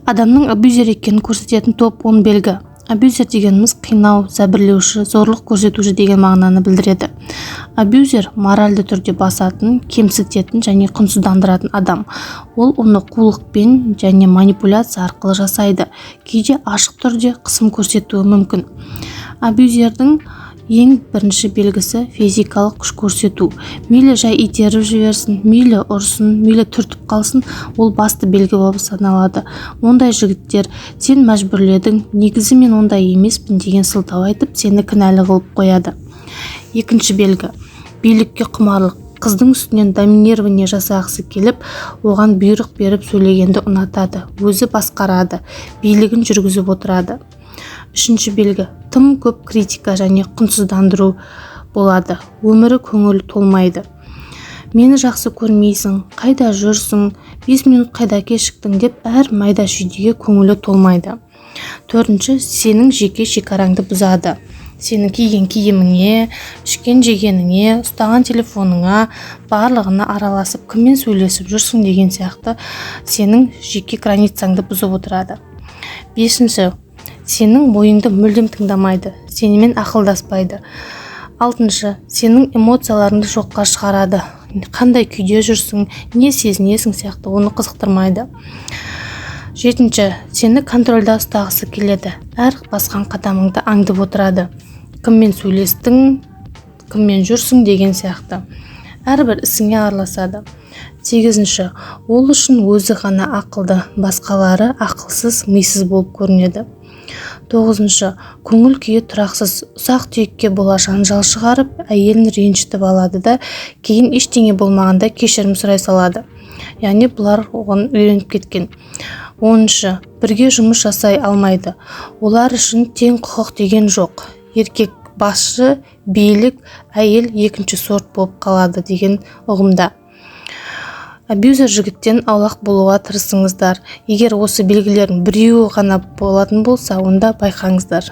Адамның абьюзер екенін көрсететін топ 10 белгі. Абьюзер дегеніміз қинау, зәбірлеуші, зорлық көрсетуші деген мағынаны білдіреді. Абьюзер моральды түрде басатын, кемсітетін және құнсыздандыратын адам. Ол оны қулықпен және манипуляция арқылы жасайды. Кейде ашық түрде қысым көрсетуі мүмкін. Абьюзердің ең бірінші белгісі физикалық күш көрсету. Мейлі жай итеріп жіберсін, мейлі ұрсын, мейлі түртіп қалсын, ол басты белгі болып саналады. Ондай жігіттер сен мәжбүрледің, негізі мен ондай емеспін деген сылтау айтып, сені кінәлі қылып қояды. Екінші белгі билікке құмарлық. Қыздың үстінен доминирование жасағысы келіп, оған бұйрық беріп сөйлегенді ұнатады, өзі басқарады, билігін жүргізіп отырады. Үшінші белгі тым көп критика және құнсыздандыру болады. Өмірі көңілі толмайды. Мені жақсы көрмейсің, қайда жүрсің, 5 минут қайда кешіктің деп әр майда шүйдеге көңілі толмайды. Төртінші, сенің жеке шекараңды бұзады. Сенің киген киіміңе, ішкен жегеніңе, ұстаған телефоныңа, барлығына араласып, кіммен сөйлесіп жүрсің деген сияқты сенің жеке границаңды бұзып отырады. Бесінші, сенің ойыңды мүлдем тыңдамайды, сенімен ақылдаспайды. Алтыншы, сенің эмоцияларыңды жоққа шығарады. Қандай күйде жүрсің, не сезінесің сияқты оны қызықтырмайды. Жетінші, сені контрольда ұстағысы келеді. Әр басқан қадамыңды аңдып отырады. Кіммен сөйлестің, кіммен жүрсің деген сияқты. Әрбір ісіңе араласады. Сегізінші, ол үшін өзі ғана ақылды, басқалары ақылсыз, мисыз болып көрінеді. Тоғызыншы, көңіл күйі тұрақсыз, ұсақ түйекке бола жанжал шығарып, әйелін ренжітіп алады да, кейін ештеңе болмағанда кешірім сұрай салады. Яғни бұлар оған үйреніп кеткен. Оныншы, бірге жұмыс жасай алмайды. Олар үшін тең құқық деген жоқ. Еркек басшы, билік, әйел екінші сорт болып қалады деген ұғымда. Абьюзер жігіттен аулақ болуға тырысыңыздар. Егер осы белгілердің біреуі ғана болатын болса, онда байқаңыздар.